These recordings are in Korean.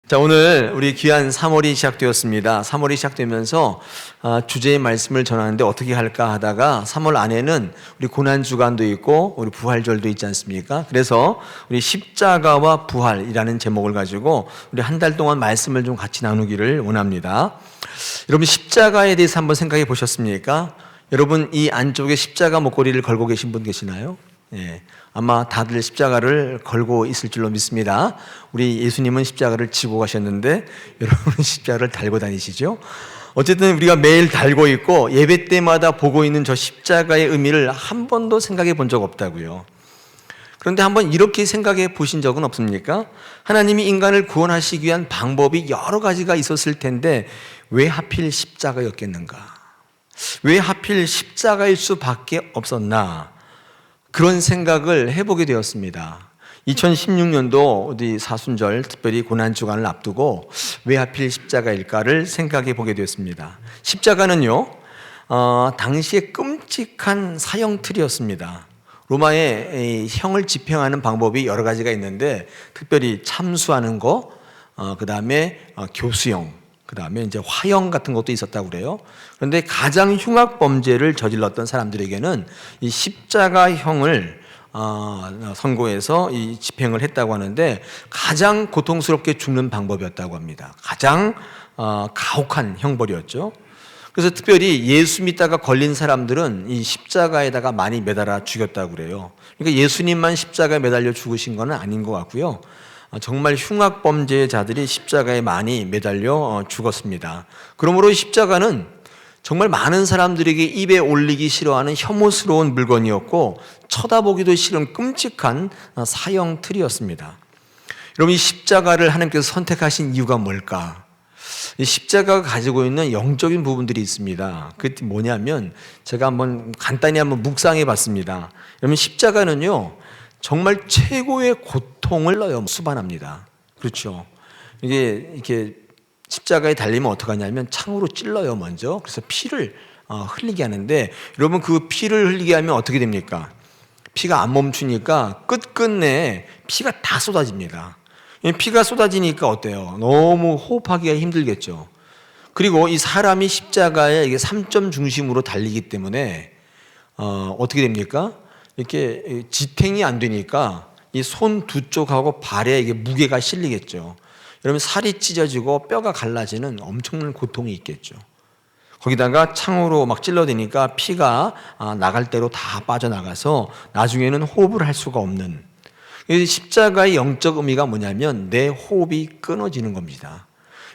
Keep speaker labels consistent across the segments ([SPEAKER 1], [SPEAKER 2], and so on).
[SPEAKER 1] 자, 오늘 우리 귀한 3월이 시작되었습니다. 3월이 시작되면서 주제의 말씀을 전하는데 어떻게 할까 하다가 3월 안에는 우리 고난주간도 있고 우리 부활절도 있지 않습니까? 그래서 우리 십자가와 부활이라는 제목을 가지고 우리 한 달 동안 말씀을 좀 같이 나누기를 원합니다. 여러분, 십자가에 대해서 한번 생각해 보셨습니까? 여러분, 이 안쪽에 십자가 목걸이를 걸고 계신 분 계시나요? 예, 아마 다들 십자가를 걸고 있을 줄로 믿습니다. 우리 예수님은 십자가를 지고 가셨는데 여러분은 십자가를 달고 다니시죠? 어쨌든 우리가 매일 달고 있고 예배 때마다 보고 있는 저 십자가의 의미를 한 번도 생각해 본 적 없다고요. 그런데 한번 이렇게 생각해 보신 적은 없습니까? 하나님이 인간을 구원하시기 위한 방법이 여러 가지가 있었을 텐데 왜 하필 십자가였겠는가? 왜 하필 십자가일 수밖에 없었나? 그런 생각을 해보게 되었습니다. 2016년도 어디 사순절, 특별히 고난주간을 앞두고 왜 하필 십자가일까를 생각해 보게 되었습니다. 십자가는요, 당시에 끔찍한 사형틀이었습니다. 로마의 형을 집행하는 방법이 여러 가지가 있는데, 특별히 참수하는 거, 그 다음에 교수형, 그 다음에 이제 화형 같은 것도 있었다고 그래요. 그런데 가장 흉악 범죄를 저질렀던 사람들에게는 이 십자가형을 선고해서 이 집행을 했다고 하는데 가장 고통스럽게 죽는 방법이었다고 합니다. 가장 가혹한 형벌이었죠. 그래서 특별히 예수 믿다가 걸린 사람들은 이 십자가에다가 많이 매달아 죽였다고 그래요. 그러니까 예수님만 십자가에 매달려 죽으신 건 아닌 것 같고요. 정말 흉악 범죄자들이 십자가에 많이 매달려 죽었습니다. 그러므로 십자가는 정말 많은 사람들에게 입에 올리기 싫어하는 혐오스러운 물건이었고 쳐다보기도 싫은 끔찍한 사형틀이었습니다. 여러분, 이 십자가를 하나님께서 선택하신 이유가 뭘까? 이 십자가가 가지고 있는 영적인 부분들이 있습니다. 그게 뭐냐면 제가 간단히 묵상해 봤습니다. 여러분, 십자가는요 정말 최고의 고통을 수반합니다. 그렇죠? 이게 이렇게 십자가에 달리면 어떡하냐면 창으로 찔러요, 먼저. 그래서 피를 흘리게 하는데, 여러분, 그 피를 흘리게 하면 어떻게 됩니까? 피가 안 멈추니까 끝끝내 피가 다 쏟아집니다. 피가 쏟아지니까 어때요? 너무 호흡하기가 힘들겠죠. 그리고 이 사람이 십자가에 이게 3점 중심으로 달리기 때문에 어떻게 됩니까? 이렇게 지탱이 안 되니까 이 손 두 쪽하고 발에 이게 무게가 실리겠죠. 여러분, 살이 찢어지고 뼈가 갈라지는 엄청난 고통이 있겠죠. 거기다가 창으로 막 찔러대니까 피가 나갈 대로 다 빠져나가서 나중에는 호흡을 할 수가 없는, 십자가의 영적 의미가 뭐냐면 내 호흡이 끊어지는 겁니다.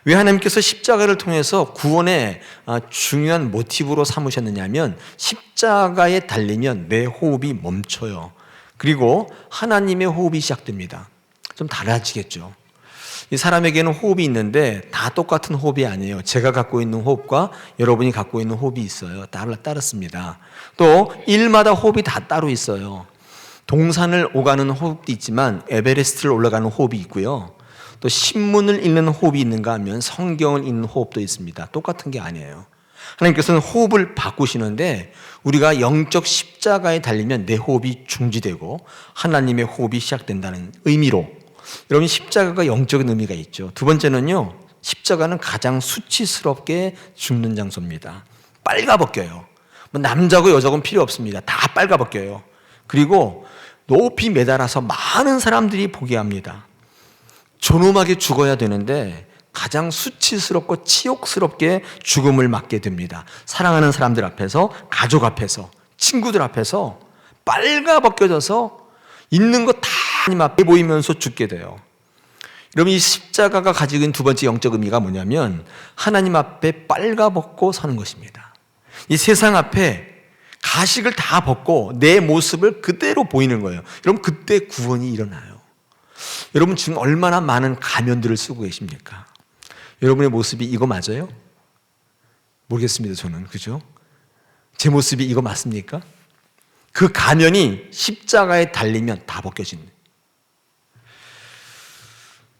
[SPEAKER 1] 왜 하나님께서 십자가를 통해서 구원의 중요한 모티브로 삼으셨느냐면 십자가에 달리면 내 호흡이 멈춰요. 그리고 하나님의 호흡이 시작됩니다. 좀 달라지겠죠. 이 사람에게는 호흡이 있는데 다 똑같은 호흡이 아니에요. 제가 갖고 있는 호흡과 여러분이 갖고 있는 호흡이 있어요. 따르습니다. 또 일마다 호흡이 다 따로 있어요. 동산을 오가는 호흡도 있지만 에베레스트를 올라가는 호흡이 있고요. 또 신문을 읽는 호흡이 있는가 하면 성경을 읽는 호흡도 있습니다. 똑같은 게 아니에요. 하나님께서는 호흡을 바꾸시는데 우리가 영적 십자가에 달리면 내 호흡이 중지되고 하나님의 호흡이 시작된다는 의미로, 여러분, 십자가가 영적인 의미가 있죠. 두 번째는요, 십자가는 가장 수치스럽게 죽는 장소입니다. 빨가벗겨요. 남자고 여자고는 필요 없습니다. 다 빨가벗겨요. 그리고 높이 매달아서 많은 사람들이 보게 합니다. 존엄하게 죽어야 되는데 가장 수치스럽고 치욕스럽게 죽음을 맞게 됩니다. 사랑하는 사람들 앞에서, 가족 앞에서, 친구들 앞에서 빨가벗겨져서 있는 거 다 하나님 앞에 보이면서 죽게 돼요. 여러분, 이 십자가가 가지고 있는 두 번째 영적 의미가 뭐냐면 하나님 앞에 빨가벗고 서는 것입니다. 이 세상 앞에 가식을 다 벗고 내 모습을 그대로 보이는 거예요. 여러분, 그때 구원이 일어나요. 여러분, 지금 얼마나 많은 가면들을 쓰고 계십니까? 여러분의 모습이 이거 맞아요? 모르겠습니다, 저는. 그죠? 제 모습이 이거 맞습니까? 그 가면이 십자가에 달리면 다 벗겨집니다.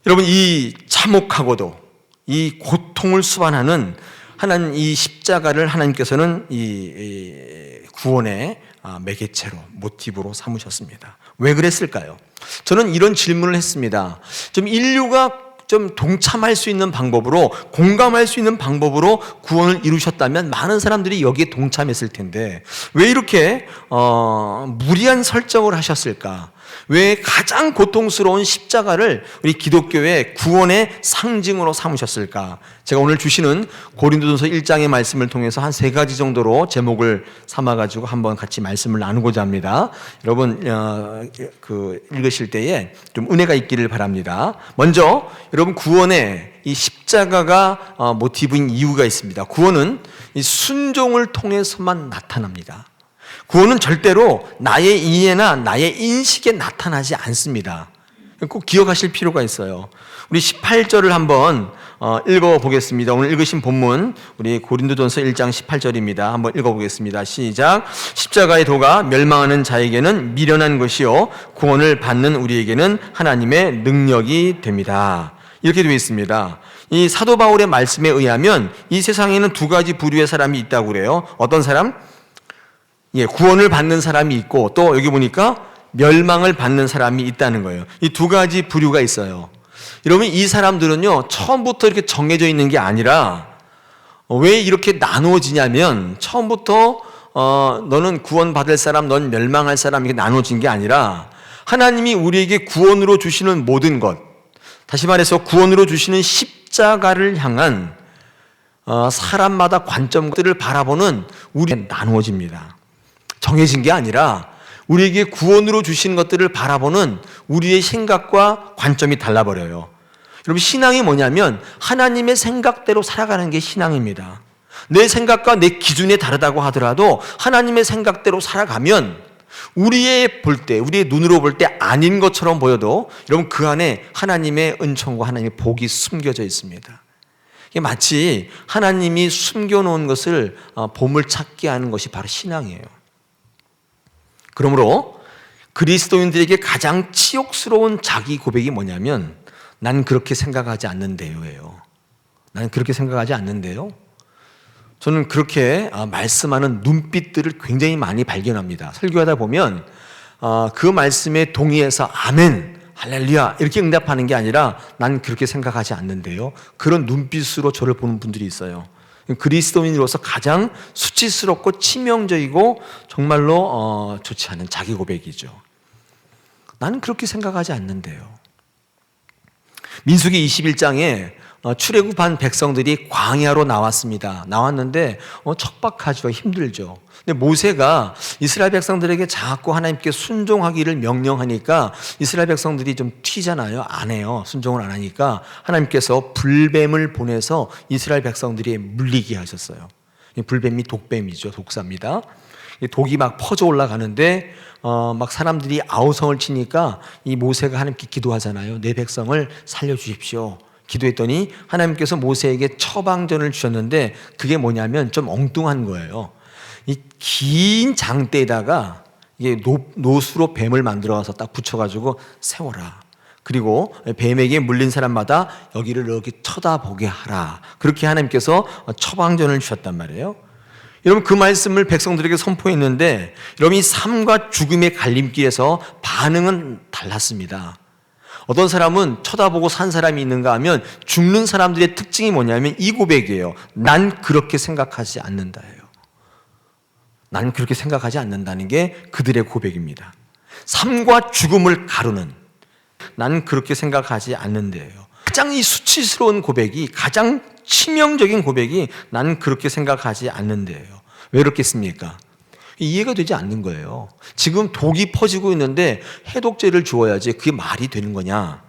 [SPEAKER 1] 여러분, 이 참혹하고도 이 고통을 수반하는 하나님, 이 십자가를 하나님께서는 이 구원의 매개체로, 모티브로 삼으셨습니다. 왜 그랬을까요? 저는 이런 질문을 했습니다. 좀 인류가 좀 동참할 수 있는 방법으로, 공감할 수 있는 방법으로 구원을 이루셨다면 많은 사람들이 여기에 동참했을 텐데 왜 이렇게 무리한 설정을 하셨을까? 왜 가장 고통스러운 십자가를 우리 기독교의 구원의 상징으로 삼으셨을까? 제가 오늘 주시는 고린도전서 1장의 말씀을 통해서 한 3가지 정도로 제목을 삼아가지고 한번 같이 말씀을 나누고자 합니다. 여러분 읽으실 때에 좀 은혜가 있기를 바랍니다. 먼저 여러분, 구원에 이 십자가가 모티브인 이유가 있습니다. 구원은 이 순종을 통해서만 나타납니다. 구원은 절대로 나의 이해나 나의 인식에 나타나지 않습니다. 꼭 기억하실 필요가 있어요. 우리 18절을 한번 읽어보겠습니다. 오늘 읽으신 본문 우리 고린도전서 1장 18절입니다. 한번 읽어보겠습니다. 시작. 십자가의 도가 멸망하는 자에게는 미련한 것이요 구원을 받는 우리에게는 하나님의 능력이 됩니다. 이렇게 되어 있습니다. 이 사도 바울의 말씀에 의하면 이 세상에는 2가지 부류의 사람이 있다고 그래요. 어떤 사람? 구원을 받는 사람이 있고, 또 여기 보니까 멸망을 받는 사람이 있다는 거예요. 이 2가지 부류가 있어요. 여러분, 이 사람들은요, 처음부터 이렇게 정해져 있는 게 아니라 왜 이렇게 나누어지냐면, 처음부터 너는 구원받을 사람, 넌 멸망할 사람, 이렇게 나눠진 게 아니라 하나님이 우리에게 구원으로 주시는 모든 것, 다시 말해서 구원으로 주시는 십자가를 향한 사람마다 관점들을 바라보는 우리에 나누어집니다. 정해진 게 아니라 우리에게 구원으로 주시는 것들을 바라보는 우리의 생각과 관점이 달라버려요. 여러분, 신앙이 뭐냐면 하나님의 생각대로 살아가는 게 신앙입니다. 내 생각과 내 기준이 다르다고 하더라도 하나님의 생각대로 살아가면 우리의 눈으로 볼 때 아닌 것처럼 보여도 여러분, 그 안에 하나님의 은총과 하나님의 복이 숨겨져 있습니다. 이게 마치 하나님이 숨겨놓은 것을 보물찾기 하는 것이 바로 신앙이에요. 그러므로 그리스도인들에게 가장 치욕스러운 자기 고백이 뭐냐면 난 그렇게 생각하지 않는데요예요. 난 그렇게 생각하지 않는데요. 저는 그렇게 말씀하는 눈빛들을 굉장히 많이 발견합니다. 설교하다 보면 그 말씀에 동의해서 아멘, 할렐루야 이렇게 응답하는 게 아니라 난 그렇게 생각하지 않는데요. 그런 눈빛으로 저를 보는 분들이 있어요. 그리스도인으로서 가장 수치스럽고 치명적이고 정말로 좋지 않은 자기 고백이죠. 나는 그렇게 생각하지 않는데요. 민수기 21장에 출애굽한 백성들이 광야로 나왔습니다. 나왔는데 척박하죠. 힘들죠. 근데 모세가 이스라엘 백성들에게 자꾸 하나님께 순종하기를 명령하니까 이스라엘 백성들이 좀 튀잖아요. 안 해요. 순종을 안 하니까 하나님께서 불뱀을 보내서 이스라엘 백성들이 물리게 하셨어요. 이 불뱀이 독뱀이죠. 독사입니다. 이 독이 막 퍼져 올라가는데 막 사람들이 아우성을 치니까 이 모세가 하나님께 기도하잖아요. 내 백성을 살려주십시오. 기도했더니 하나님께서 모세에게 처방전을 주셨는데 그게 뭐냐면 좀 엉뚱한 거예요. 이 긴 장대에다가 이게 노수로 뱀을 만들어서 딱 붙여가지고 세워라. 그리고 뱀에게 물린 사람마다 여기를 이렇게 쳐다보게 하라. 그렇게 하나님께서 처방전을 주셨단 말이에요. 여러분, 그 말씀을 백성들에게 선포했는데 여러분, 이 삶과 죽음의 갈림길에서 반응은 달랐습니다. 어떤 사람은 쳐다보고 산 사람이 있는가 하면 죽는 사람들의 특징이 뭐냐면 이 고백이에요. 난 그렇게 생각하지 않는다예요. 난 그렇게 생각하지 않는다는 게 그들의 고백입니다. 삶과 죽음을 가르는 난 그렇게 생각하지 않는데요. 가장 이 수치스러운 고백이, 가장 치명적인 고백이 난 그렇게 생각하지 않는데요. 왜 그렇겠습니까? 이해가 되지 않는 거예요. 지금 독이 퍼지고 있는데 해독제를 주어야지 그게 말이 되는 거냐?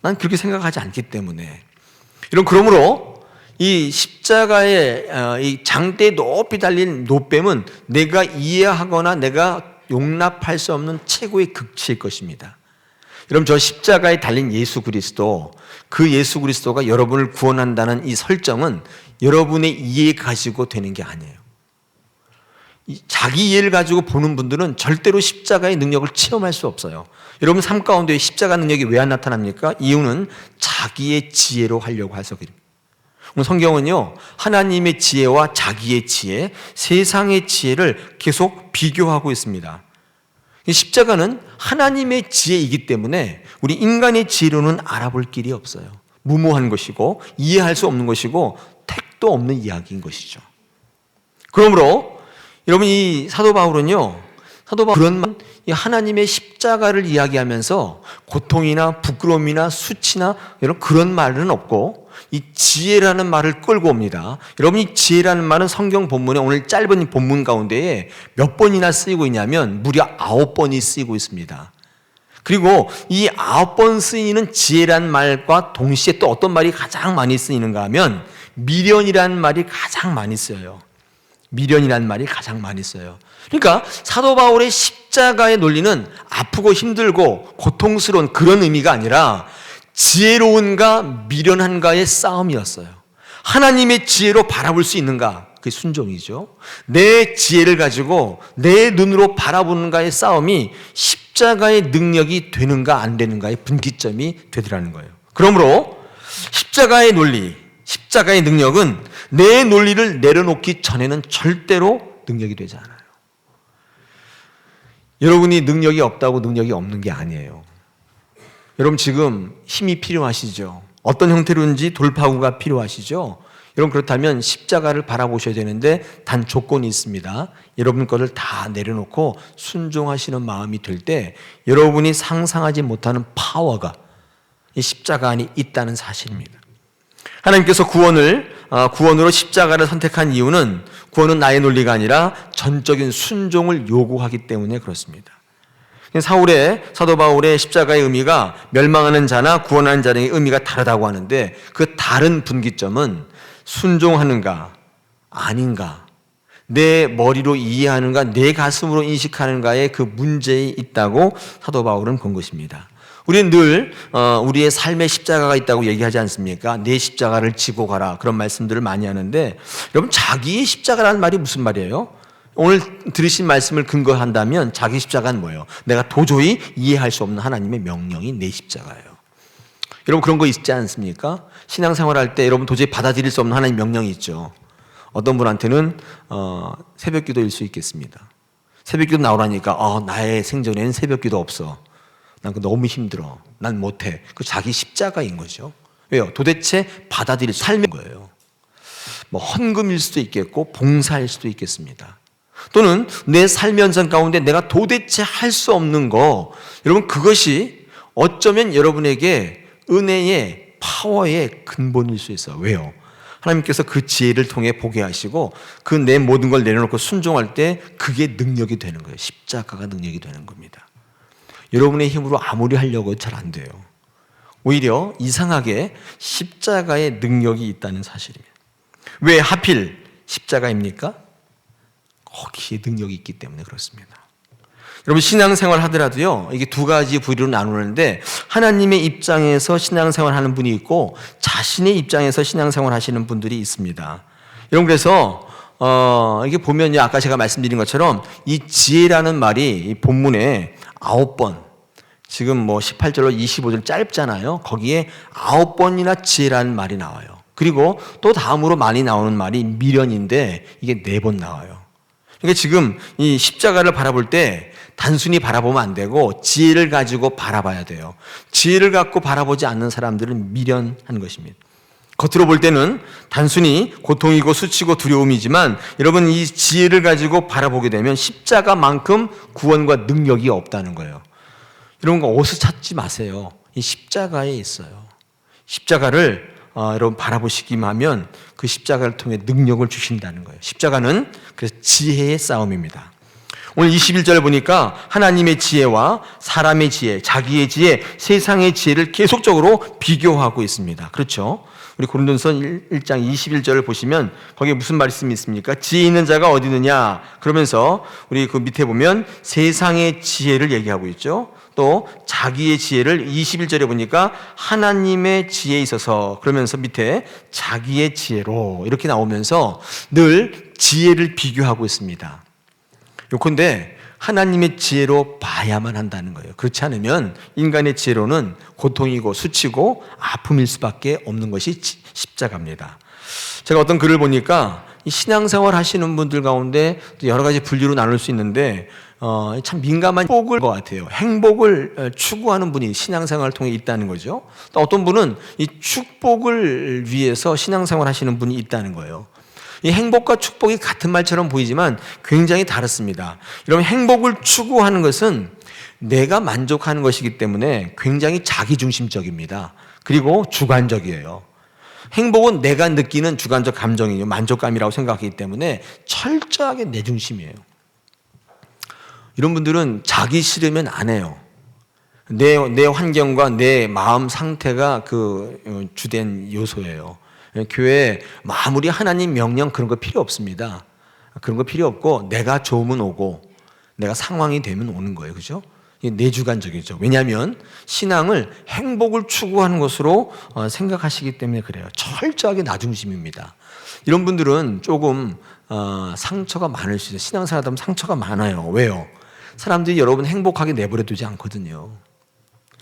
[SPEAKER 1] 난 그렇게 생각하지 않기 때문에. 그러므로 이 십자가의 이 장대에 높이 달린 노뱀은 내가 이해하거나 내가 용납할 수 없는 최고의 극치일 것입니다. 여러분, 저 십자가에 달린 예수 그리스도, 그 예수 그리스도가 여러분을 구원한다는 이 설정은 여러분의 이해 가지고 되는 게 아니에요. 자기 이해를 가지고 보는 분들은 절대로 십자가의 능력을 체험할 수 없어요. 여러분 삶 가운데 십자가 능력이 왜 안 나타납니까? 이유는 자기의 지혜로 하려고 해서 그래요. 성경은요, 하나님의 지혜와 자기의 지혜, 세상의 지혜를 계속 비교하고 있습니다. 이 십자가는 하나님의 지혜이기 때문에 우리 인간의 지혜로는 알아볼 길이 없어요. 무모한 것이고 이해할 수 없는 것이고 택도 없는 이야기인 것이죠. 그러므로 여러분, 이 사도 바울은요, 그런 하나님의 십자가를 이야기하면서 고통이나 부끄러움이나 수치나 이런 그런 말은 없고 이 지혜라는 말을 끌고 옵니다. 여러분, 이 지혜라는 말은 성경 본문에 오늘 짧은 본문 가운데에 몇 번이나 쓰이고 있냐면 무려 9번이 쓰이고 있습니다. 그리고 이 9번 쓰이는 지혜란 말과 동시에 또 어떤 말이 가장 많이 쓰이는가 하면 미련이라는 말이 가장 많이 쓰여요. 미련이라는 말이 가장 많이 써요. 그러니까 사도 바울의 십자가의 논리는 아프고 힘들고 고통스러운 그런 의미가 아니라 지혜로운가 미련한가의 싸움이었어요. 하나님의 지혜로 바라볼 수 있는가? 그게 순종이죠. 내 지혜를 가지고 내 눈으로 바라보는가의 싸움이 십자가의 능력이 되는가 안 되는가의 분기점이 되더라는 거예요. 그러므로 십자가의 논리, 십자가의 능력은 내 논리를 내려놓기 전에는 절대로 능력이 되지 않아요. 여러분이 능력이 없다고 능력이 없는 게 아니에요. 여러분, 지금 힘이 필요하시죠? 어떤 형태로든지 돌파구가 필요하시죠? 여러분, 그렇다면 십자가를 바라보셔야 되는데 단 조건이 있습니다. 여러분 것을 다 내려놓고 순종하시는 마음이 될 때 여러분이 상상하지 못하는 파워가 이 십자가 안에 있다는 사실입니다. 하나님께서 구원으로 십자가를 선택한 이유는 구원은 나의 논리가 아니라 전적인 순종을 요구하기 때문에 그렇습니다. 사도 바울의 십자가의 의미가 멸망하는 자나 구원하는 자의 의미가 다르다고 하는데 그 다른 분기점은 순종하는가 아닌가, 내 머리로 이해하는가 내 가슴으로 인식하는가의 그 문제에 있다고 사도 바울은 본 것입니다. 우리는 늘 우리의 삶의 십자가가 있다고 얘기하지 않습니까? 내 십자가를 지고 가라, 그런 말씀들을 많이 하는데 여러분, 자기의 십자가라는 말이 무슨 말이에요? 오늘 들으신 말씀을 근거한다면 자기 십자가는 뭐예요? 내가 도저히 이해할 수 없는 하나님의 명령이 내 십자가예요. 여러분, 그런 거 있지 않습니까? 신앙생활 할 때 여러분 도저히 받아들일 수 없는 하나님 명령이 있죠. 어떤 분한테는 새벽기도일 수 있겠습니다. 새벽기도 나오라니까 나의 생전에는 새벽기도 없어. 난 그거 너무 힘들어. 난 못해. 그 자기 십자가인 거죠. 왜요? 도대체 받아들일 삶인 거예요. 뭐 헌금일 수도 있겠고 봉사일 수도 있겠습니다. 또는 내 삶의 현상 가운데 내가 도대체 할 수 없는 거, 여러분, 그것이 어쩌면 여러분에게 은혜의 파워의 근본일 수 있어요. 왜요? 하나님께서 그 지혜를 통해 보게 하시고 그 내 모든 걸 내려놓고 순종할 때 그게 능력이 되는 거예요. 십자가가 능력이 되는 겁니다. 여러분의 힘으로 아무리 하려고 잘 안 돼요. 오히려 이상하게 십자가의 능력이 있다는 사실입니다. 왜 하필 십자가입니까? 거기에 능력이 있기 때문에 그렇습니다. 여러분, 신앙생활 하더라도요, 이게 두 가지 부류로 나누는데 하나님의 입장에서 신앙생활 하는 분이 있고 자신의 입장에서 신앙생활 하시는 분들이 있습니다. 여러분, 그래서 이게 보면요, 아까 제가 말씀드린 것처럼 이 지혜라는 말이 이 본문에 9번, 지금 뭐 18절로 25절 짧잖아요. 거기에 9번이나 지혜라는 말이 나와요. 그리고 또 다음으로 많이 나오는 말이 미련인데 이게 4번 나와요. 그러니까 지금 이 십자가를 바라볼 때 단순히 바라보면 안 되고 지혜를 가지고 바라봐야 돼요. 지혜를 갖고 바라보지 않는 사람들은 미련한 것입니다. 겉으로 볼 때는 단순히 고통이고 수치고 두려움이지만 여러분, 이 지혜를 가지고 바라보게 되면 십자가만큼 구원과 능력이 없다는 거예요. 이런 거 어디서 찾지 마세요. 이 십자가에 있어요. 십자가를 여러분 바라보시기만 하면 그 십자가를 통해 능력을 주신다는 거예요. 십자가는 그래서 지혜의 싸움입니다. 오늘 21절 보니까 하나님의 지혜와 사람의 지혜, 자기의 지혜, 세상의 지혜를 계속적으로 비교하고 있습니다. 그렇죠? 우리 고린도서 1장 21절을 보시면 거기에 무슨 말씀이 있습니까? 지혜 있는 자가 어디 있느냐? 그러면서 우리 그 밑에 보면 세상의 지혜를 얘기하고 있죠. 또 자기의 지혜를 21절에 보니까 하나님의 지혜에 있어서, 그러면서 밑에 자기의 지혜로 이렇게 나오면서 늘 지혜를 비교하고 있습니다. 요컨대 하나님의 지혜로 봐야만 한다는 거예요. 그렇지 않으면 인간의 지혜로는 고통이고 수치고 아픔일 수밖에 없는 것이 십자가입니다. 제가 어떤 글을 보니까 이 신앙생활 하시는 분들 가운데 여러 가지 분류로 나눌 수 있는데 참 민감한 행복을 것 같아요. 행복을 추구하는 분이 신앙생활을 통해 있다는 거죠. 또 어떤 분은 이 축복을 위해서 신앙생활 하시는 분이 있다는 거예요. 이 행복과 축복이 같은 말처럼 보이지만 굉장히 다릅니다. 여러분, 행복을 추구하는 것은 내가 만족하는 것이기 때문에 굉장히 자기중심적입니다. 그리고 주관적이에요. 행복은 내가 느끼는 주관적 감정이요, 만족감이라고 생각하기 때문에 철저하게 내 중심이에요. 이런 분들은 자기 싫으면 안 해요. 내 환경과 내 마음 상태가 그 주된 요소예요. 교회에 아무리 하나님 명령 그런 거 필요 없습니다. 그런 거 필요 없고 내가 좋으면 오고 내가 상황이 되면 오는 거예요. 그죠? 내주관적이죠. 왜냐하면 신앙을 행복을 추구하는 것으로 생각하시기 때문에 그래요. 철저하게 나 중심입니다. 이런 분들은 조금 상처가 많을 수 있어요. 신앙생활 하다 보면 상처가 많아요. 왜요? 사람들이 여러분 행복하게 내버려 두지 않거든요.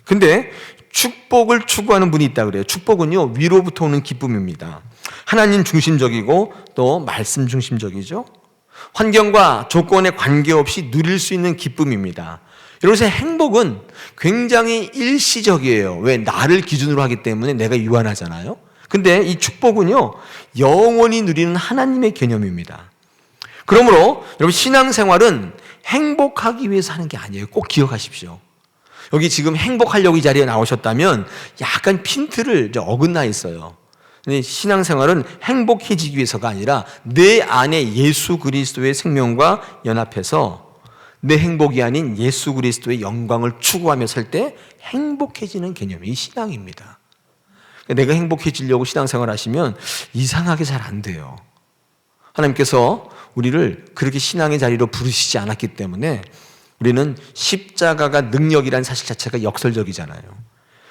[SPEAKER 1] 근데 축복을 추구하는 분이 있다 그래요. 축복은요, 위로부터 오는 기쁨입니다. 하나님 중심적이고 또 말씀 중심적이죠. 환경과 조건에 관계없이 누릴 수 있는 기쁨입니다. 여러분, 행복은 굉장히 일시적이에요. 왜? 나를 기준으로 하기 때문에 내가 유한하잖아요. 근데 이 축복은요, 영원히 누리는 하나님의 개념입니다. 그러므로 여러분, 신앙생활은 행복하기 위해서 하는 게 아니에요. 꼭 기억하십시오. 여기 지금 행복하려고 이 자리에 나오셨다면 약간 핀트를 어긋나 있어요. 신앙생활은 행복해지기 위해서가 아니라 내 안에 예수 그리스도의 생명과 연합해서 내 행복이 아닌 예수 그리스도의 영광을 추구하며 살 때 행복해지는 개념이 이 신앙입니다. 내가 행복해지려고 신앙생활 하시면 이상하게 잘 안 돼요. 하나님께서 우리를 그렇게 신앙의 자리로 부르시지 않았기 때문에 우리는 십자가가 능력이라는 사실 자체가 역설적이잖아요.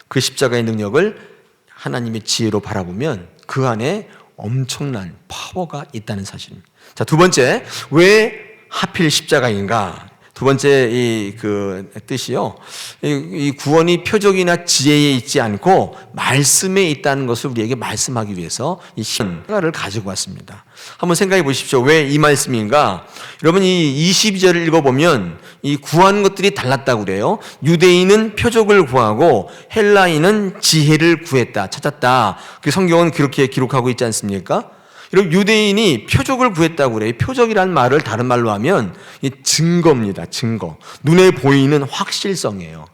[SPEAKER 1] 그 십자가의 능력을 하나님의 지혜로 바라보면 그 안에 엄청난 파워가 있다는 사실입니다. 자, 두 번째, 왜 하필 십자가인가? 두 번째 그 뜻이요. 이 구원이 표적이나 지혜에 있지 않고 말씀에 있다는 것을 우리에게 말씀하기 위해서 이 십자가를 가지고 왔습니다. 한번 생각해 보십시오. 왜 이 말씀인가? 여러분, 이 22절을 읽어보면 이 구하는 것들이 달랐다고 그래요. 유대인은 표적을 구하고 헬라인은 지혜를 구했다, 찾았다. 그 성경은 그렇게 기록하고 있지 않습니까? 여러분, 유대인이 표적을 구했다고 그래요. 표적이라는 말을 다른 말로 하면 이 증거입니다. 증거. 눈에 보이는 확실성이에요.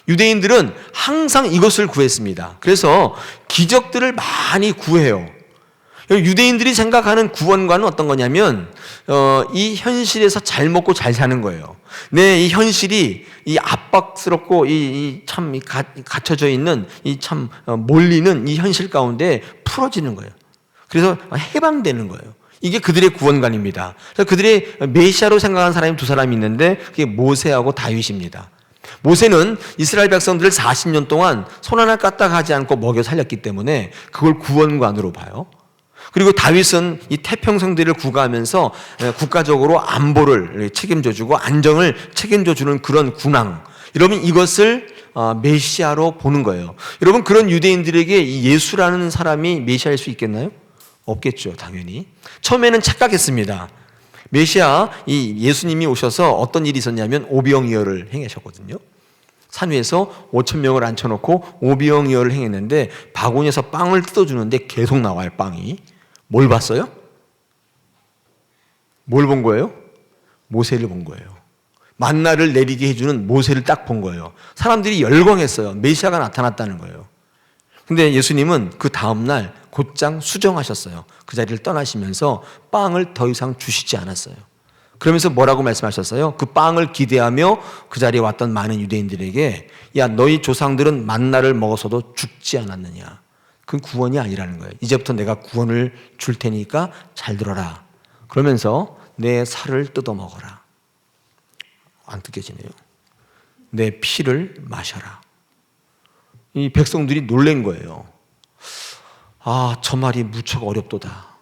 [SPEAKER 1] 유대인들은 항상 이것을 구했습니다. 그래서 기적들을 많이 구해요. 유대인들이 생각하는 구원과는 어떤 거냐면 이 현실에서 잘 먹고 잘 사는 거예요. 이 현실이 이 압박스럽고 참 갇혀져 있는 이 참 몰리는 이 현실 가운데 풀어지는 거예요. 그래서 해방되는 거예요. 이게 그들의 구원관입니다. 그래서 그들의 메시아로 생각하는 사람이 두 사람이 있는데 그게 모세하고 다윗입니다. 모세는 이스라엘 백성들을 40년 동안 손 하나 까딱하지 않고 먹여 살렸기 때문에 그걸 구원관으로 봐요. 그리고 다윗은 이 태평성대를 구가하면서 국가적으로 안보를 책임져주고 안정을 책임져주는 그런 군왕. 여러분, 이것을 메시아로 보는 거예요. 여러분, 그런 유대인들에게 이 예수라는 사람이 메시아일 수 있겠나요? 없겠죠, 당연히. 처음에는 착각했습니다. 메시아, 이 예수님이 오셔서 어떤 일이 있었냐면 오병이어를 행하셨거든요. 산 위에서 5,000명을 앉혀놓고 오병이어를 행했는데 바구니에서 빵을 뜯어주는데 계속 나와요, 빵이. 뭘 봤어요? 뭘 본 거예요? 모세를 본 거예요. 만나를 내리게 해주는 모세를 딱 본 거예요. 사람들이 열광했어요. 메시아가 나타났다는 거예요. 근데 예수님은 그 다음날 곧장 수정하셨어요. 그 자리를 떠나시면서 빵을 더 이상 주시지 않았어요. 그러면서 뭐라고 말씀하셨어요? 그 빵을 기대하며 그 자리에 왔던 많은 유대인들에게, 야, 너희 조상들은 만나를 먹어서도 죽지 않았느냐. 그건 구원이 아니라는 거예요. 이제부터 내가 구원을 줄 테니까 잘 들어라. 그러면서 내 살을 뜯어 먹어라. 안 뜯겨지네요. 내 피를 마셔라. 이 백성들이 놀란 거예요. 아, 저 말이 무척 어렵도다.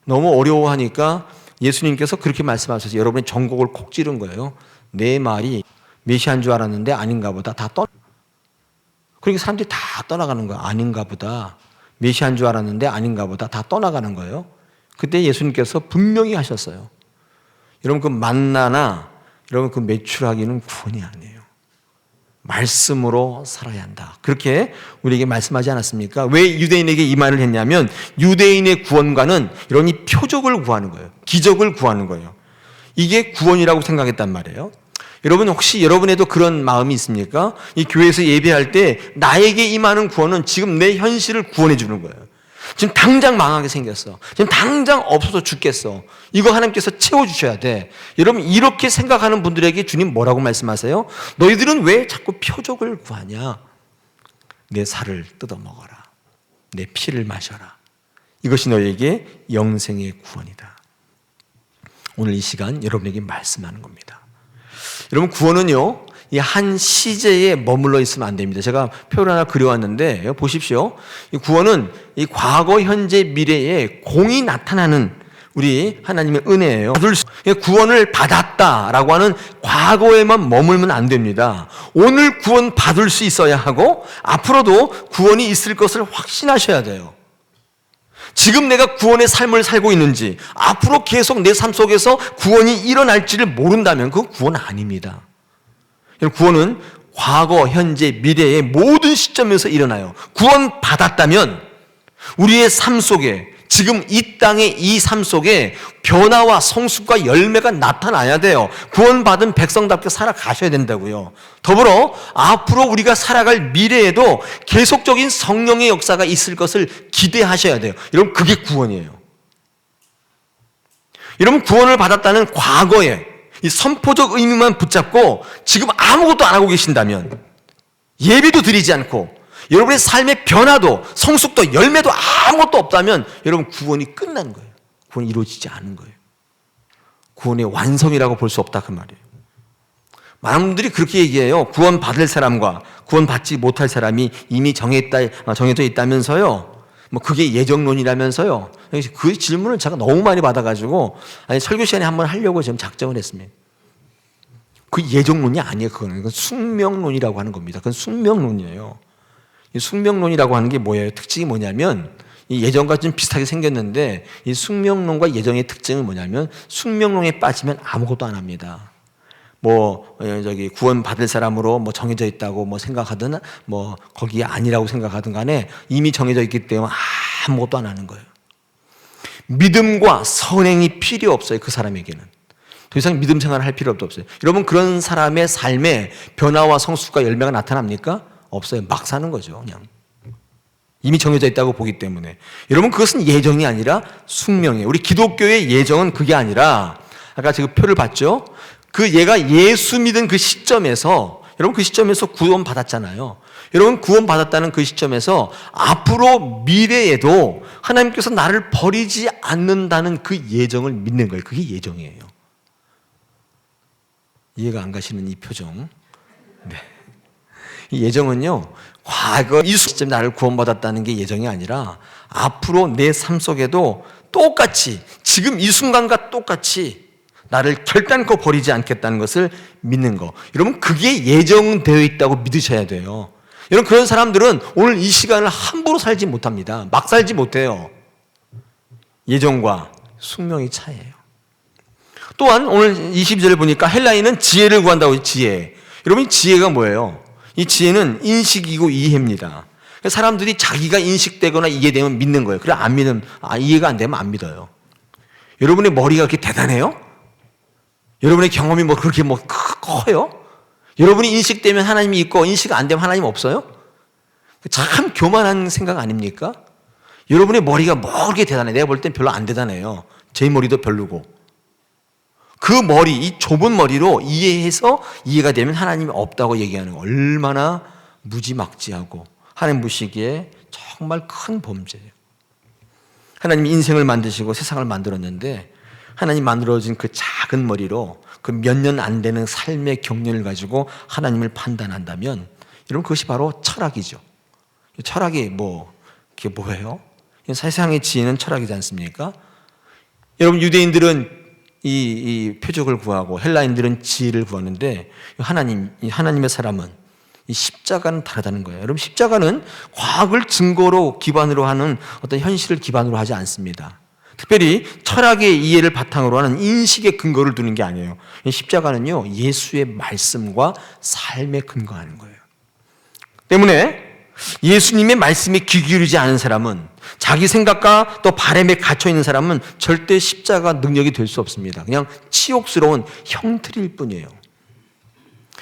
[SPEAKER 1] 너무 어려워하니까 예수님께서 그렇게 말씀하셔서 여러분의 전곡을 콕 찌른 거예요. 내 말이 메시아인 줄 알았는데 아닌가 보다. 그러니까 사람들이 다 떠나가는 거예요. 아닌가 보다. 메시아인 줄 알았는데 아닌가 보다. 다 떠나가는 거예요. 그때 예수님께서 분명히 하셨어요. 여러분, 그 만나나 여러분 그 매출하기는 구원이 아니에요. 말씀으로 살아야 한다. 그렇게 우리에게 말씀하지 않았습니까? 왜 유대인에게 이 말을 했냐면 유대인의 구원과는 이런 이 표적을 구하는 거예요. 기적을 구하는 거예요. 이게 구원이라고 생각했단 말이에요. 여러분 혹시 여러분에도 그런 마음이 있습니까? 이 교회에서 예배할 때 나에게 임하는 구원은 지금 내 현실을 구원해 주는 거예요. 지금 당장 망하게 생겼어. 지금 당장 없어서 죽겠어. 이거 하나님께서 채워주셔야 돼. 여러분 이렇게 생각하는 분들에게 주님 뭐라고 말씀하세요? 너희들은 왜 자꾸 표적을 구하냐? 내 살을 뜯어먹어라. 내 피를 마셔라. 이것이 너희에게 영생의 구원이다. 오늘 이 시간 여러분에게 말씀하는 겁니다. 여러분 구원은요 이 한 시제에 머물러 있으면 안 됩니다. 제가 표를 하나 그려왔는데 보십시오. 이 구원은 이 과거, 현재, 미래에 공이 나타나는 우리 하나님의 은혜예요. 구원을 받았다라고 하는 과거에만 머물면 안 됩니다. 오늘 구원 받을 수 있어야 하고 앞으로도 구원이 있을 것을 확신하셔야 돼요. 지금 내가 구원의 삶을 살고 있는지 앞으로 계속 내 삶 속에서 구원이 일어날지를 모른다면 그건 구원 아닙니다. 구원은 과거, 현재, 미래의 모든 시점에서 일어나요. 구원 받았다면 우리의 삶 속에 지금 이 땅의 이 삶 속에 변화와 성숙과 열매가 나타나야 돼요. 구원받은 백성답게 살아가셔야 된다고요. 더불어 앞으로 우리가 살아갈 미래에도 계속적인 성령의 역사가 있을 것을 기대하셔야 돼요. 여러분 그게 구원이에요. 여러분 구원을 받았다는 과거에 이 선포적 의미만 붙잡고 지금 아무것도 안 하고 계신다면 예배도 드리지 않고 여러분의 삶의 변화도 성숙도 열매도 아무것도 없다면 여러분 구원이 끝난 거예요. 구원이 이루어지지 않은 거예요. 구원의 완성이라고 볼 수 없다 그 말이에요. 많은 분들이 그렇게 얘기해요. 구원 받을 사람과 구원 받지 못할 사람이 이미 정해져 있다면서요. 뭐 그게 예정론이라면서요. 그 질문을 제가 너무 많이 받아가지고 설교 시간에 한번 하려고 지금 작정을 했습니다. 그 예정론이 아니에요. 그건 숙명론이라고 하는 겁니다. 그건 숙명론이에요. 이 숙명론이라고 하는 게 뭐예요? 특징이 뭐냐면 이 예정과 좀 비슷하게 생겼는데 이 숙명론과 예정의 특징은 뭐냐면 숙명론에 빠지면 아무것도 안 합니다. 구원 받을 사람으로 정해져 있다고 생각하든 거기에 아니라고 생각하든 간에 이미 정해져 있기 때문에 아무것도 안 하는 거예요. 믿음과 선행이 필요 없어요. 그 사람에게는 더 이상 믿음 생활을 할 필요도 없어요. 여러분 그런 사람의 삶에 변화와 성숙과 열매가 나타납니까? 없어요. 막 사는 거죠. 그냥 이미 정해져 있다고 보기 때문에 여러분 그것은 예정이 아니라 숙명이에요. 우리 기독교의 예정은 그게 아니라 아까 제가 표를 봤죠. 얘가 예수 믿은 그 시점에서 여러분 그 시점에서 구원 받았잖아요. 여러분 구원 받았다는 그 시점에서 앞으로 미래에도 하나님께서 나를 버리지 않는다는 그 예정을 믿는 거예요. 그게 예정이에요. 이해가 안 가시는 이 표정. 네. 이 예정은요, 과거 이 시점에 나를 구원받았다는 게 예정이 아니라 앞으로 내 삶 속에도 똑같이 지금 이 순간과 똑같이 나를 결단코 버리지 않겠다는 것을 믿는 거. 여러분 그게 예정되어 있다고 믿으셔야 돼요. 여러분 그런 사람들은 오늘 이 시간을 함부로 살지 못합니다. 막 살지 못해요. 예정과 숙명의 차이예요. 또한 오늘 22절에 보니까 헬라인은 지혜를 구한다고 지혜. 여러분 지혜가 뭐예요? 이 지혜는 인식이고 이해입니다. 사람들이 자기가 인식되거나 이해되면 믿는 거예요. 그래 안 믿으면 이해가 안 되면 안 믿어요. 여러분의 머리가 그렇게 대단해요? 여러분의 경험이 그렇게 커요? 여러분이 인식되면 하나님이 있고 인식 안 되면 하나님 없어요? 참 교만한 생각 아닙니까? 여러분의 머리가 그렇게 대단해. 내가 볼 땐 별로 안 대단해요. 제 머리도 별로고. 그 머리, 이 좁은 머리로 이해해서 이해가 되면 하나님이 없다고 얘기하는 거 얼마나 무지막지하고 하나님 보시기에 정말 큰 범죄예요. 하나님이 인생을 만드시고 세상을 만들었는데 하나님 만들어진 그 작은 머리로 그 몇 년 안 되는 삶의 경륜을 가지고 하나님을 판단한다면 여러분 그것이 바로 철학이죠. 철학이 그게 뭐예요? 세상의 지혜는 철학이지 않습니까? 여러분 유대인들은 이 표적을 구하고 헬라인들은 지혜를 구하는데 하나님의 사람은 이 십자가는 다르다는 거예요. 여러분 십자가는 과학을 증거로 기반으로 하는 어떤 현실을 기반으로 하지 않습니다. 특별히 철학의 이해를 바탕으로 하는 인식의 근거를 두는 게 아니에요. 십자가는요, 예수의 말씀과 삶에 근거하는 거예요. 때문에 예수님의 말씀에 귀 기울이지 않은 사람은, 자기 생각과 또 바람에 갇혀 있는 사람은 절대 십자가 능력이 될 수 없습니다. 그냥 치욕스러운 형틀일 뿐이에요.